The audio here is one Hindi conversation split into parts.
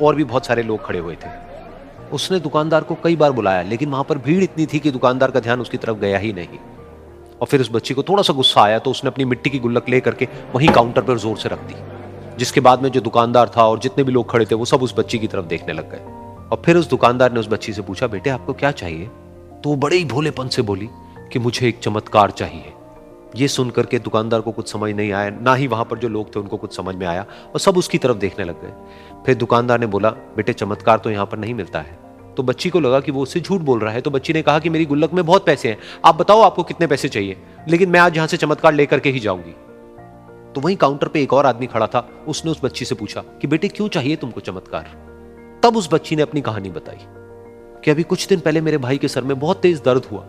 और भी बहुत सारे लोग खड़े हुए थे। उसने दुकानदार को कई बार बुलाया, लेकिन वहां पर भीड़ इतनी थी कि दुकानदार का ध्यान उसकी तरफ गया ही नहीं। और फिर उस बच्ची को थोड़ा सा गुस्सा आया तो उसने अपनी मिट्टी की गुल्लक ले करके वहीं काउंटर पर जोर से रख दी, जिसके बाद में जो दुकानदार था और जितने भी लोग खड़े थे वो सब उस बच्ची की तरफ देखने लग गए। और फिर उस दुकानदार ने उस बच्ची से पूछा, बेटे आपको क्या चाहिए? तो वो बड़े ही भोलेपन से बोली कि मुझे एक चमत्कार चाहिए। ये सुनकर के दुकानदार को कुछ समझ नहीं आया, ना ही वहां पर जो लोग थे उनको कुछ समझ में आया, और सब उसकी तरफ देखने लग गए। फिर दुकानदार ने बोला, बेटे चमत्कार तो यहां पर नहीं मिलता है। तो बच्ची को लगा कि वो उससे झूठ बोल रहा है, तो बच्ची ने कहा कि मेरी गुल्लक में बहुत पैसे हैं, आप बताओ आपको कितने पैसे चाहिए, लेकिन मैं आज यहां से चमत्कार लेकर के ही जाऊंगी। तो वहीं काउंटर पे एक और आदमी खड़ा था, उसने उस बच्ची से पूछा कि बेटे क्यों चाहिए तुमको चमत्कार? तब उस बच्ची ने अपनी कहानी बताई कि अभी कुछ दिन पहले मेरे भाई के सर में बहुत तेज दर्द हुआ,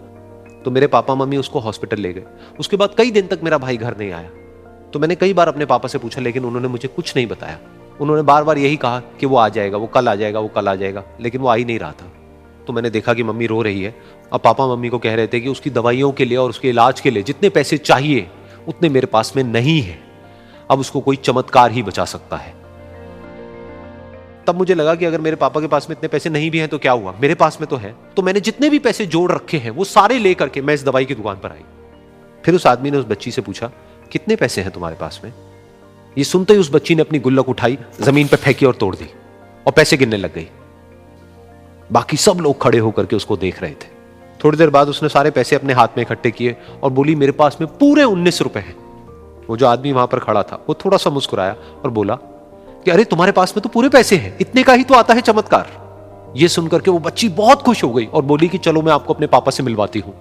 तो मेरे पापा मम्मी उसको हॉस्पिटल ले गए। उसके बाद कई दिन तक मेरा भाई घर नहीं आया। तो मैंने कई बार अपने पापा से पूछा, लेकिन उन्होंने मुझे कुछ नहीं बताया। उन्होंने बार बार यही कहा कि वो आ जाएगा, वो कल आ जाएगा, वो कल आ जाएगा, लेकिन वो आ ही नहीं रहा था। तो मैंने देखा कि मम्मी रो रही है, और पापा मम्मी को कह रहे थे कि उसकी दवाइयों के लिए और उसके इलाज के लिए जितने पैसे चाहिए उतने मेरे पास में नहीं है, अब उसको कोई चमत्कार ही बचा सकता है। तब मुझे लगा कि अगर मेरे पापा के पास में इतने पैसे नहीं भी हैं तो क्या हुआ, मेरे पास में तो है। तो मैंने जितने भी पैसे जोड़ रखे हैं वो सारे लेकर के मैं इस दवाई की दुकान पर आई। फिर उस आदमी ने उस बच्ची से पूछा, कितने पैसे हैं तुम्हारे पास में? ये सुनते ही उस बच्ची ने अपनी गुल्लक उठाई, जमीन पर फेंकी और तोड़ दी, और पैसे गिनने लग गई। बाकी सब लोग खड़े होकर के उसको देख रहे थे। थोड़ी देर बाद उसने सारे पैसे अपने हाथ में इकट्ठे किए और बोली, मेरे पास में पूरे 19 रुपए हैं। वो जो आदमी वहां पर खड़ा था वो थोड़ा सा मुस्कुराया और बोला कि अरे तुम्हारे पास में तो पूरे पैसे हैं, इतने का ही तो आता है चमत्कार। ये सुनकर के वो बच्ची बहुत खुश हो गई और बोली कि चलो मैं आपको अपने पापा से मिलवाती हूं।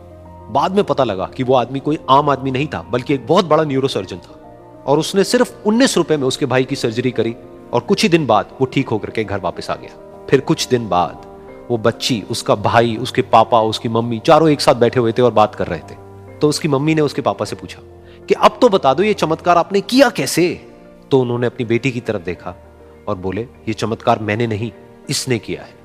बाद में पता लगा कि वो आदमी कोई आम आदमी नहीं था, बल्कि एक बहुत बड़ा न्यूरोसर्जन था, और उसने सिर्फ 19 रुपए में उसके भाई की सर्जरी करी, और कुछ ही दिन बाद वो ठीक होकर के घर वापस आ गया। फिर कुछ दिन बाद वो बच्ची, उसका भाई, उसके पापा, उसकी मम्मी चारों एक साथ बैठे हुए थे और बात कर रहे थे। तो उसकी मम्मी ने उसके पापा से पूछा कि अब तो बता दो ये चमत्कार आपने किया कैसे? तो उन्होंने अपनी बेटी की तरफ देखा और बोले, ये चमत्कार मैंने नहीं, इसने किया है।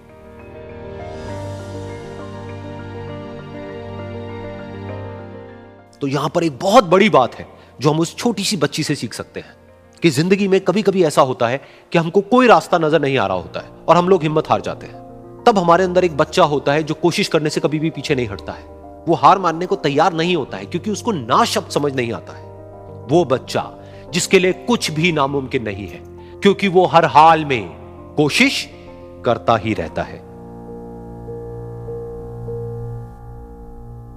तो यहां पर एक बहुत बड़ी बात है जो हम उस छोटी सी बच्ची से सीख सकते हैं कि जिंदगी में कभी कभी ऐसा होता है कि हमको कोई रास्ता नजर नहीं आ रहा होता है और हम लोग हिम्मत हार जाते हैं। तब हमारे अंदर एक बच्चा होता है जो कोशिश करने से कभी भी पीछे नहीं हटता है। वो हार मानने को तैयार नहीं होता है क्योंकि उसको ना शब्द समझ नहीं आता है। वो बच्चा जिसके लिए कुछ भी नामुमकिन नहीं है, क्योंकि वो हर हाल में कोशिश करता ही रहता है।